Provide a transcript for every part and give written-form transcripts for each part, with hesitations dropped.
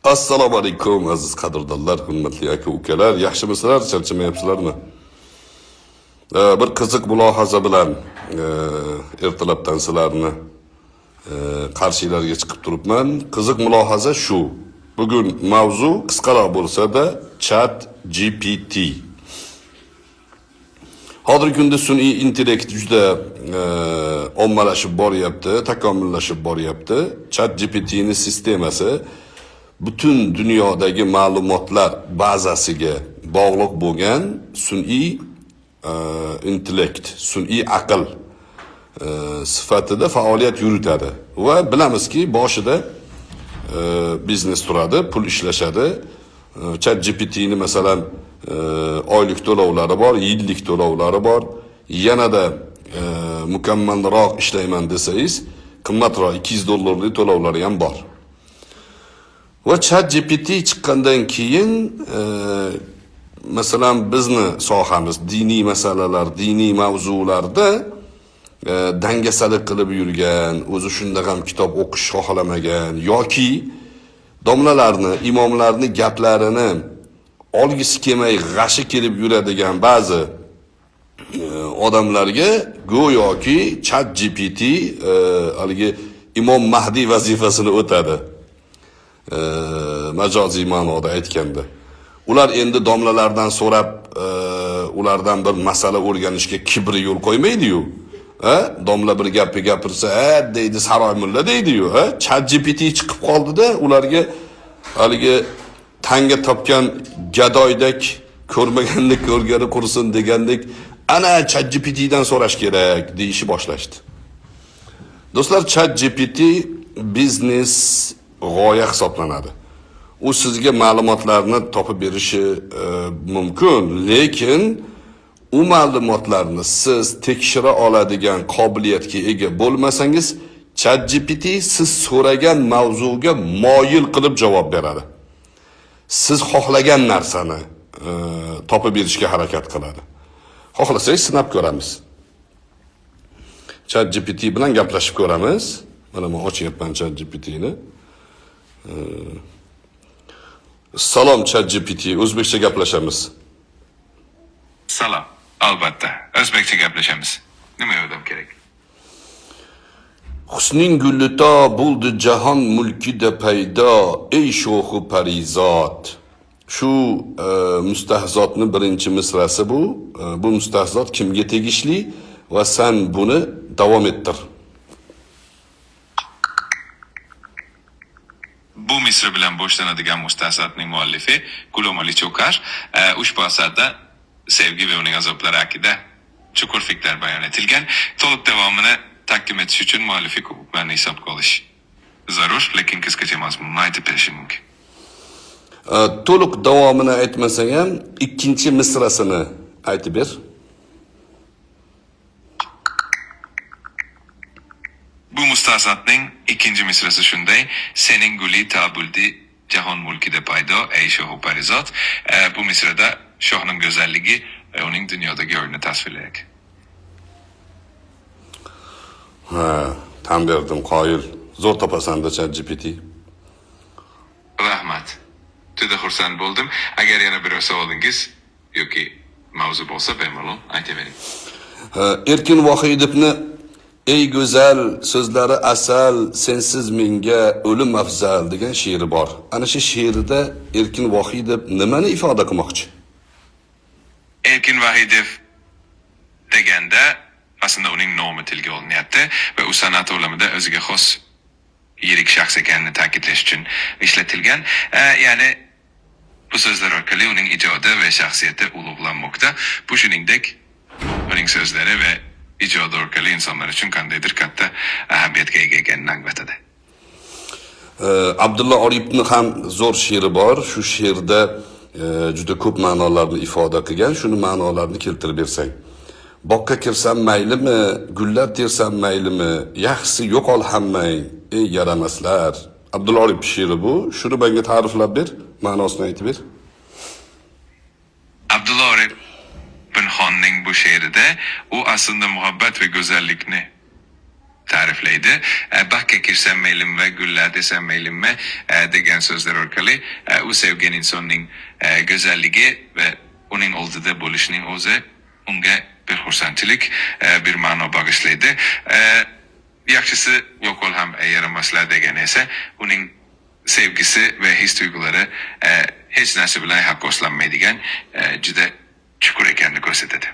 Assalomu alaykum aziz qadrdonlar, hurmatli aka-ukalar, yaxshimisizlar, charchamayapsizlarmi? Bir qiziq mulohaza bilan ertalabdan sizlarni qarshilarga chiqib turibman. Qiziq mulohaza shu. Bugun mavzu qisqaroq bo'lsa-da Chat GPT. Hozirgi kunda sun'iy intellekt juda ommalashib boryapti, takomillashib boryapti. Chat GPT'ning sistemasi butun dunyodagi ma'lumotlar bazasiga bog'liq bo'lgan sun'iy intellekt, sun'iy aql sifatida faoliyat yuritadi va bilamizki boshida biznes turadi, pul ishlashadi. ChatGPT'ni masalan oylik to'lovlari bor, yillik to'lovlari bor. Yanada mukammalroq ishlayman desangiz, qimmatroq $200 to'lovlari ham bor. Va ChatGPT chiqqandan keyin masalan bizni sohamiz diniy masalalar, diniy mavzularda dangasalik qilib yurgan, o'zi shunda ham kitob o'qish xohlamagan yoki domlalarni, imomlarni gaplarini olgisi kelmay g'ashi kelib yuradigan ba'zi odamlarga go'yoki ChatGPT haligi Imom Mahdi vazifasini o'tadi. Majoziy ma'noda aytganda. Ular endi domlalardan so'rab, ulardan bir masala o'rganishga kibri yo'l qo'ymaydi-yu. Domla bir gapni gapirsa, deydi saroy mulla deydi-yu. ChatGPT chiqib qoldi-da, ularga haligi tanga topgan gadoydek ko'rmaganlik ko'rgani qursin degandek, ana ChatGPTdan so'rash kerak deyishni boshlashdi. Do'stlar, ChatGPT biznes g'oya hisoblanadi. U sizga ma'lumotlarni topib berishi mumkin, lekin u ma'lumotlarni siz tekshira oladigan qobiliyatga ega bo'lmasangiz, ChatGPT siz so'ragan mavzuga moyil qilib javob beradi. Siz xohlagan narsani topib berishga harakat qiladi. Xohlasangiz sinab ko'ramiz. ChatGPT bilan gaplashib ko'ramiz. Mana men ochyapman ChatGPTni. Salom ChatGPT, o'zbekcha gaplashamiz. Salom, albatta, o'zbekcha gaplashamiz. Nima yordam kerak? Husning gullito bo'ldi jahon mulkida paydo, ey sho'xu parizot. Shu mustahzotni birinchi misrasi bu. Bu mustahzot kimga tegishli va sen buni davom ettir. Bu misra bilan boshlanadigan mustahzotning muallifi Gulom Ali Cho'kar ushbu asarda sevgi va uning azoblari haqida chuqur fikrlar bayon etilgan. To'liq davomini taqdim etish uchun muallifi huquqlarini hisobga olish zarur, lekin qisqacha mazmunni aytib berishi mumkin. To'liq davomini aytmasang ham ikkinchi misrasini aytib ber. Bu mustahzotning ikkinchi misrasi shunday: sening guli tabuldi jahon mulkida paydo ey sho'xu parizot. Bu misrada shohning go'zalligi va uning dunyodagi o'rnini tasvirlaydi. Tam berdim qoyil. Zo'r topasan-da ChatGPT. Rahmat. Juda xursand bo'ldim. Agar yana biror savolingiz yoki mavzu bo'lsa, bemalol aytavering. Erkin Vohidovni ey go'zal so'zlari asal, sensiz menga o'lim afzal degan she'ri bor. Ana shu she'rida Erkin Vohidov nimani ifoda qilmoqchi? Erkin Vohidov deganda aslında uning nomi tilga olinyapti va u san'at olamida o'ziga xos yirik shaxs ekanini ta'kidlash uchun ishlatilgan. Ya'ni bu so'zlar orqali uning ijodi va shaxsiyati ulug'lanmoqda. Bu shuningdek uning so'zlari va ijodi orqali insonlar uchun qandaydir katta ahamiyatga ega ekanini anglatadi. Abdulla Oripovning ham zo'r she'ri bor. Shu she'rda juda ko'p ma'nolarni ifoda qilgan, shuni ma'nolarini keltirib bersang. Boqqa kirsam maylimi, gullar tersam maylimi, yaxshisi yo'qol hammang, ey yaramaslar. Abdulla Oripov she'ri bu. Shuni menga ta'riflab ber, ma'nosini aytib ber. Abdulla Oripov Xonning bu she'rida u aslında muhabbat ve go'zallikni ta'riflaydi. Bakka kirsam maylimmi, gullar desam maylimmi degan so'zlar orqali u sevgan insonning go'zalligi va uning oldida bo'lishining o'zi unga bir xursandchilik, bir ma'no bag'ishlaydi. Yaxshisi yo'qol ham yaramaslar degan esa uning sevgisi ve his tuyg'ulari hech narsa bilan taqqoslanmaydigan juda chuqur ekanini ko'rsatadi.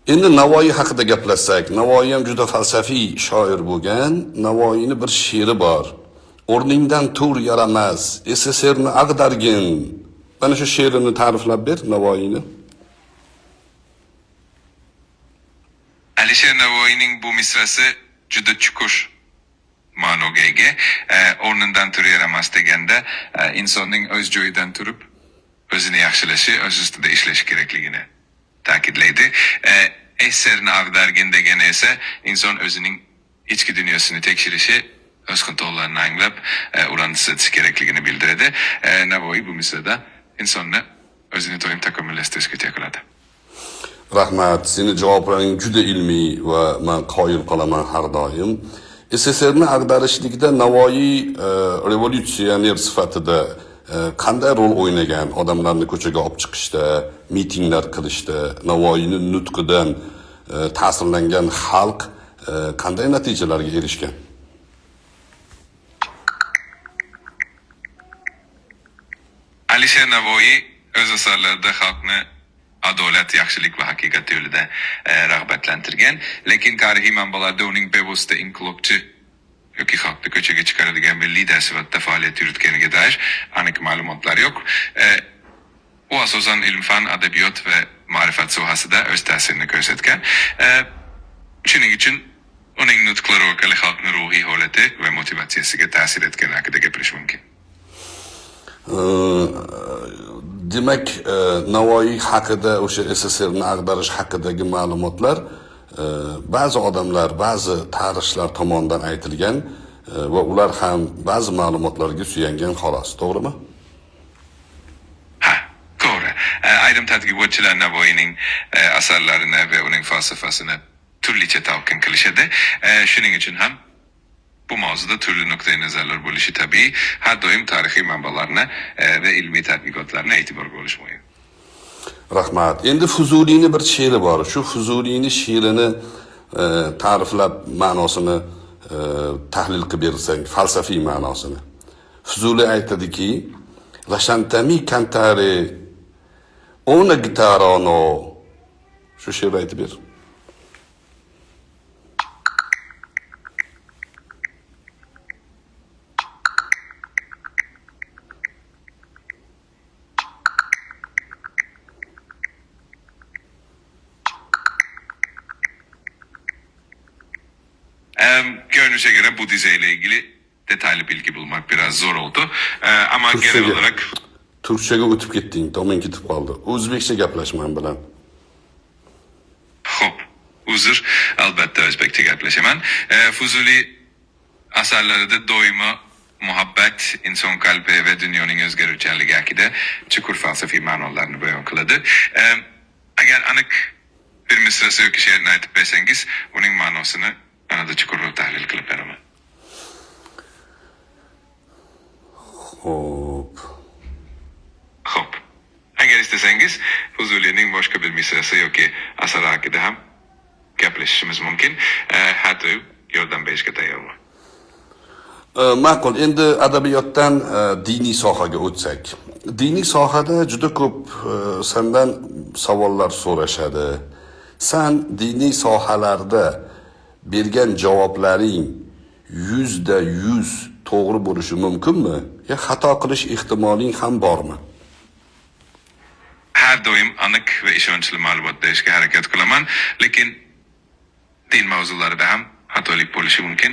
Endi Navoiy haqida gaplashsak, Navoiy ham juda falsafiy shoir bo'lgan. Navoiyning bir she'ri bor. O'rningdan tur yaramas, SSRni ag'dargin. Mana shu she'rini ta'riflab ber, Navoiyni. Alisher Navoiyning bu misrasi juda chuqur ma'noga ega. O'rnidan tur yaramas deganda insonning o'z joyidan turib o'zini yaxshilashi, o'z ustida ishlashi kerakligini ta'kidlaydi. Eserni ag'dargin degani esa inson o'zining ichki dunyosini tekshirishi, o'z xatolarni anglab, ularni tuzatish kerakligini bildiradi. Navoiy bu misrada insonni o'zini doim takomillashtirishga chaqiradi. Rahmat, seni javoblaring juda ilmiy va men qoyil qolaman har doim. SSRni ag'darishlikda Navoiy revolyutsioner sifatida qanday rol o'ynagan? Odamlarni ko'chaga olib chiqishda, mitinglar qilishda, Navoiyning nutqidan ta'sirlangan xalq qanday natijalarga erishgan? Alisher Navoiy o'z asarlarida xalqni adolat, yaxshilik va haqiqat yo'lida rag'batlantirgan, lekin tarixiy manbalarda uning bevosita inqilobchi yoki xalqni ko'chaga chiqaradigan bir lider sifatida faoliyat yuritganiga dair aniq ma'lumotlar yo'q. U asosan ilm-fan, adabiyot va ma'rifat sohasida o'z ta'sirini ko'rsatgan. Shuning uchun uning nutqlari orqali xalqning ruhiy holati va motivatsiyasiga ta'sir etgani haqida gapirish mumkin. Demak, Navoiy haqida, o'sha SSRni ag'darish haqidagi ma'lumotlar ba'zi odamlar, ba'zi tarixchilar tomonidan aytilgan va ular ham ba'zi ma'lumotlarga suyangan xolos, to'g'rimi? Ha, to'g'ri. Ayrim tadqiqotchilar Navoiyning asarlarini va uning falsafasini turlicha talqin qilishadi. Shuning uchun ham bu mavzuda turli nuqtai nazarlar bo'lishi tabiiy. Har doim tarixiy manbalarni va ilmiy tadqiqotlarni e'tiborga olish muhim. Rahmat. Endi Fuzuliyning bir she'ri bor. Shu Fuzuliyning she'rini ta'riflab ma'nosini tahlil qilib bersang, falsafiy ma'nosini. Fuzuli aytadiki, "Lasciatemi cantare una chitarra". Shu she'rni aytib ber. Görünüşe göre Budize ile ilgili detaylı bilgi bulmak biraz zor oldu. Ama genel olarak Turkchaga o'tib ketding, tomon ketib qoldi. O'zbekcha gaplash men bilan. Hop, uzr, albatta Özbekçe gaplashaman. Fuzuli asarlarida doimo muhabbat, inson qalbi va dunyoning o'zgaruvchanligi haqida chuqur falsafiy ma'nolarni bayon qiladi. Agar aniq bir misrasi yoki she'rni aytib bersangiz, uning ma'nosini anada chuqurroq tahlil qilib beraman. Hop. Agar istasangiz, Fuzulining boshqa bir misrasi yoki asari haqida ham gaplashishimiz mumkin. Hatto yordam berishga tayyorman. Ma'qul, endi adabiyotdan diniy sohaga o'tsak. Diniy sohada juda ko'p sendan savollar so'rashadi. Sen diniy sohalarda bergan javoblaring 100% to'g'ri bo'lishi mumkinmi? Ya xato qilish ehtimoling ham bormi? Har doim aniq va ishonchli ma'lumot berishga harakat qilaman, lekin din mavzularida ham xatolik bo'lishi mumkin,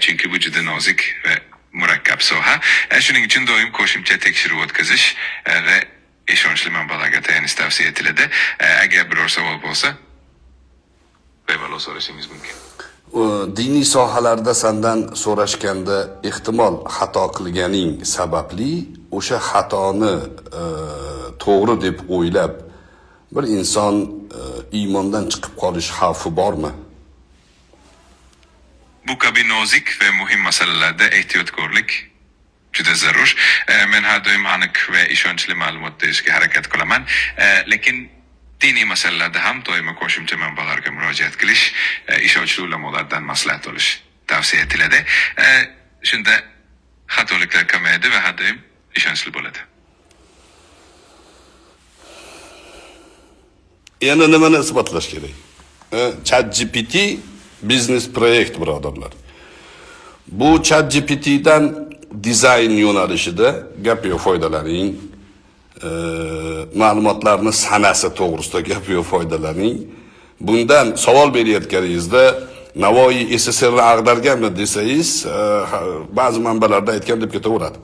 chunki bu juda nozik va murakkab soha. Shuning uchun doim qo'shimcha tekshiruv o'tkazish va ishonchli manbalarga tayanish tavsiya etiladi. Agar biror savol bo'lsa, bemalol so'rashingiz mumkin. Diniy sohalarda sendan so'rashganda ehtimol xato qilganing sababli o'sha xatoni to'g'ri deb o'ylab bir inson iymondan chiqib qolish xavfi bormi? Bu kabi nozik ve muhim masalalarda ehtiyotkorlik juda zarur. Men har doim aniq va ishonchli ma'lumot berishga harakat qilaman. Lekin diniy masalalarda ham doimo qo'shimcha manbalarga murojaat qilish, ishonchli ulamolardan maslahat olish tavsiya etiladi. Shunda xatoliklar kamayadi va har doim ishonchli bo'ladi. Yana nimani isbotlash kerak? ChatGPT biznes proyekt birodarlar. Bu ChatGPT'dan dizayn yo'nalishida gap-yo foydalaning, ma'lumotlarni sanasi to'g'risida gap-yo foydalaning. Bundan savol berayotganingizda Navoiy SSRni ag'darganmi desangiz, ba'zi manbalarda aytgan deb ketaveradi.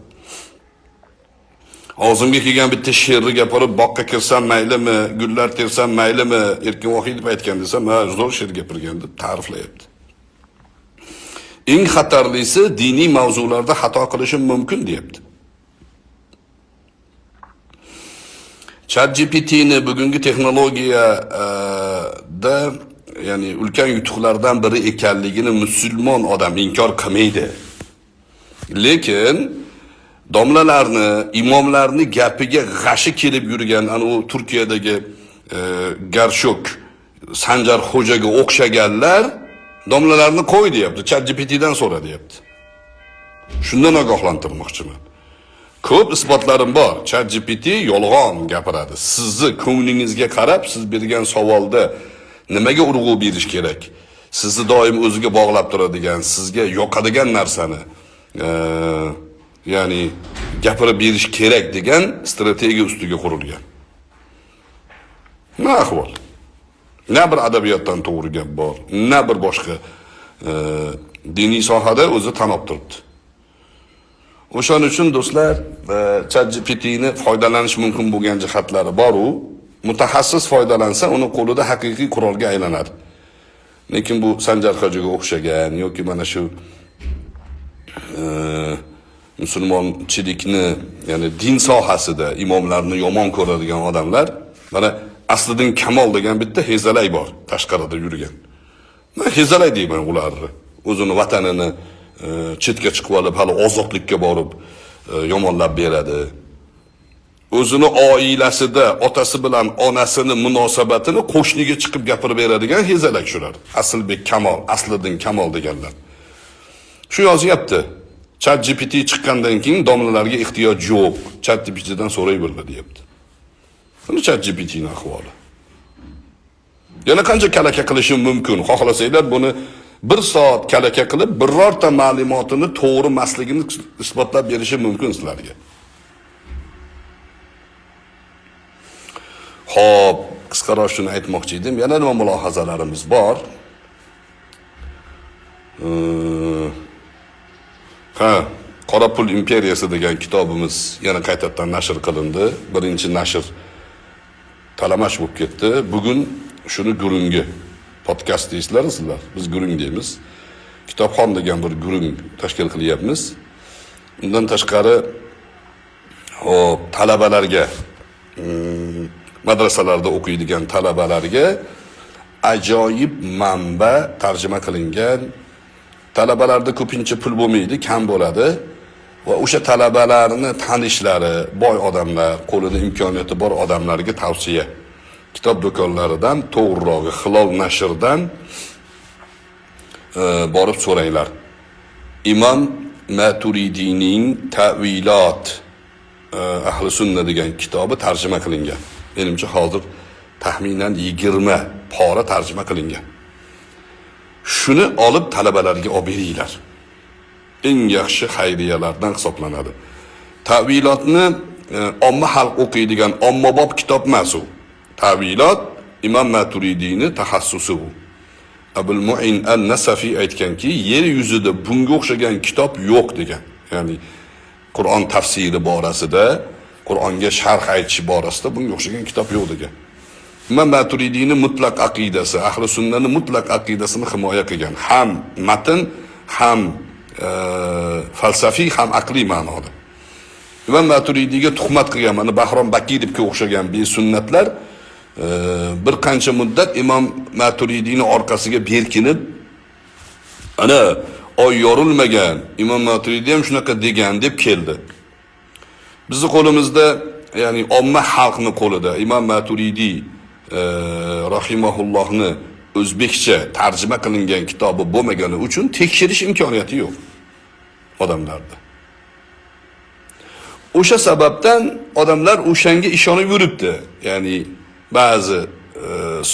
Og'zimga kelgan bitta she'rni gapirib, boqqa kirsam maylimi, gullar tersam maylimi, Erkin Vohidov aytgan desam, ha, zo'r she'r gapirgan deb ta'riflayapti. Eng xatarlisi diniy mavzularda xato qilishim mumkin deyapti. ChatGPT'ni bugungi texnologiyada ya'ni ulkan yutuqlardan biri ekanligini musulmon odam inkor qilmaydi. Lekin domlalarni, imomlarni gapiga g'ashi kelib yurgan ana u Turkiyadagi Garshok Sanjar Xo'jaga o'xshaganlar domlalarni qo'y deyapti, ChatGPT'dan so'ra deyapti. Shundan ogohlantirmoqchiman. Ko'p isbotlarim bor. ChatGPT yolg'on gapiradi. Sizni ko'nglingizga qarab, siz bergan savolda nimaga urg'u berish kerak? Sizni doim o'ziga bog'lab turadigan, sizga yoqadigan narsani ya'ni gapirib berish kerak degan strategiya ustiga qurilgan. Nima ahvol? Na bir adabiyotdan to'g'ri gap bor, na bir boshqa diniy sohada o'zi tanib turibdi. O'shaning uchun do'stlar, ChatGPT'ni foydalanish mumkin bo'lgan jihatlari bor-u, mutaxassis foydalansa, uni qo'lida haqiqiy qurolga aylanadi. Lekin bu Sanjar Xo'jaga o'xshagan yoki mana shu musulmonchilikni, ya'ni din sohasida imomlarni yomon ko'radigan odamlar, mana Asliddin Kamol degan bitta hezalay bor, tashqarida yurgan. Men hezalay deyman ularni. O'zini vatanini chetga chiqib olib, hali ozodlikka borib yomonlab beradi. O'zini oilasida otasi bilan onasini munosabatini qo'shniga chiqib gapirib beradigan hezalak shular. Asliddin Kamol deganlar. Shu yozyapti. ChatGPT chiqqandan keyin domlalarga ehtiyoj yo'q. ChatGPTdan so'rayveradi deyapti. Buni ChatGPTning ahvoli. Yana qancha kalaka qilishim mumkin? Xohlasanglar buni 1 soat kalaka qilib, birorta ma'lumotini to'g'ri emasligini isbotlab berishim mumkin sizlarga. Xo'p, qisqaroq shuni aytmoqchi edim. Yana nima mulohazalarimiz bor? Qora pul imperiyasi degan kitobimiz yana qaytadan nashr qilindi. Birinchi nashr talamash bo'lib ketdi. Bugun shuni gurungi podkast deysizlar sizlar. Biz gurung deymiz. Kitobxon degan bir gurung tashkil qilyapmiz. Undan tashqari talabalarga madrasalarda o'qiydigan talabalarga ajoyib manba tarjima qilingan. Talabalarda ko'pincha pul bo'lmaydi, kam bo'ladi va o'sha talabalarni tanishlari, boy odamlar, qo'lida imkoniyati bor odamlarga tavsiya. Kitob do'konlaridan, to'g'rirog'i Hilol nashrdan borib so'ranglar. Imom Maturidiyning Ta'vilot Ahli Sunna degan kitobi tarjima qilingan. Menimcha hozir taxminan 20 pora tarjima qilingan. Shuni olib talabalarga olib beringlar. Eng yaxshi xayriyalardan hisoblanadi. Ta'vilotni omma xalq o'qiydigan ommabop kitob emas u. Ta'vilot Imom Maturidiyning taxassusi bu. Abul Mu'in an-Nasafi aytganki, yer yuzida bunga o'xshagan kitob yo'q degan. Ya'ni Qur'on tafsiri borasida, Qur'onga sharh aytish borasida bunga o'xshagan kitob yo'q degan. Imom Maturidiyning mutlaq aqidasi, ahli sunnani mutlaq aqidasini himoya qilgan. Ham matn, ham falsafiy, ham aqliy ma'noda. Imom Maturidiyga tuhmat qilgan mana Bahrom Bakiyevga o'xshagan besunnatlar bir qancha muddat Imom Maturidiyning orqasiga berkinib, ana oy yorilmagan, Imom Maturidiy ham shunaqa degan deb keldi. Bizning qo'limizda, ya'ni omma xalqni qo'lida Imom Maturidiy rahimahullohni o'zbekcha tarjima qilingan kitobi bo'lmagani uchun tekshirish imkoniyati yo'q odamlarda. O'sha sababdan odamlar o'shanga ishonib yuribdi. Ya'ni ba'zi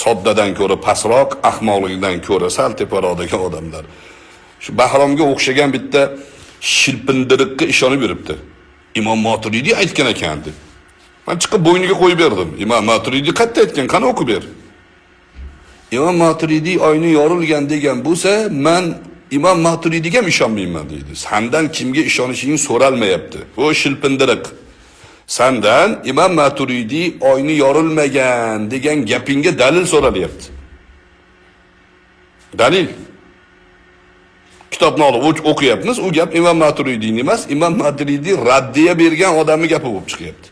soddadan ko'ra pastroq, ahmoqlikdan ko'ra sal teparoqdagi odamlar shu Bahromga o'xshagan bitta shilpindiriqqa ishonib yuribdi. Imom Maturidiy aytgan ekan deb. Men chiqib bo'yniga qo'yib berdim. Imom Maturidiy qayerda aytgan? Qani o'qib ber. Imom Maturidiy oyni yorilgan degan bo'lsa, men Imom Maturidiyga ham ishonmayman deydi. Sendan kimga ishonishing so'ralmayapti. O shilpindiriq. Sendan Imom Maturidiy oyni yorilmagan degan gapingga dalil so'ralyapti. Dalil. Kitobni olib o'qiyapmiz. U gap Imom Maturidiyning emas, Imom Maturidiy raddiya bergan odamning gapi bo'lib chiqyapti.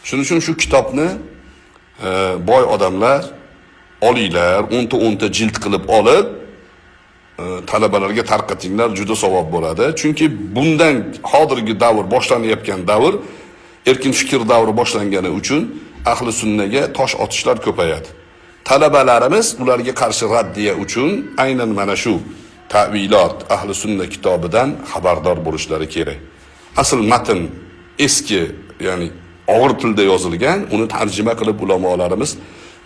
Shuning uchun shu kitobni boy odamlar olinglar, 10ta jild qilib olib talabalarga tarqatinglar, juda savob bo'ladi. Chunki bundan hozirgi davr boshlanayotgan davr, erkin fikr davri boshlangani uchun ahli sunnaga tosh otishlar ko'payadi. Talabalarimiz ularga qarshi raddiya uchun aynan mana shu ta'vilot ahli sunna kitobidan xabardor bo'lishlari kerak. Asl matn eski, ya'ni og'ir tilda yozilgan, uni tarjima qilib ulamolarimiz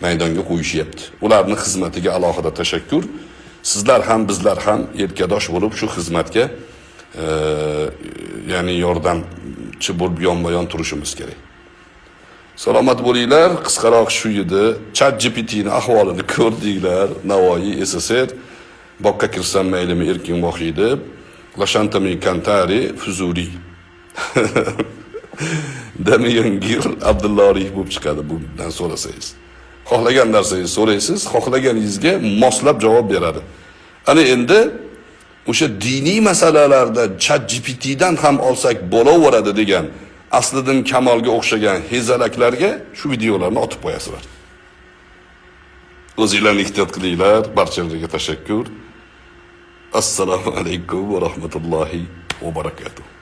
maydonga qo'yishyapti. Ularning xizmatiga alohida tashakkur. Sizlar ham bizlar ham yelkadosh bo'lib shu xizmatga ya'ni yordamchi bo'lib yonma-yon turishimiz kerak. Salomat bo'linglar. Qisqaroq shu edi. ChatGPTning ahvolini ko'rdinglar. Navoiy SSR boqqa kirsam maylimi erkin vohiy deb Lashantami Kantari Fuzuri Damian Gir Abdullorih bo'lib chiqadi bundan so'rasangiz. Xohlagan narsangizni so'raysiz, xohlaganingizga moslab javob beradi. Ana endi o'sha diniy masalalarda ChatGPTdan ham olsak bo'laveradi degan aslidan kamolga o'xshagan hezalaklarga shu videolarni otib qo'yasizlar. O'zinglarni ehtiyot qilinglar. Barchalarga tashakkur. Assalomu alaykum va rahmatullohi va barakatuh.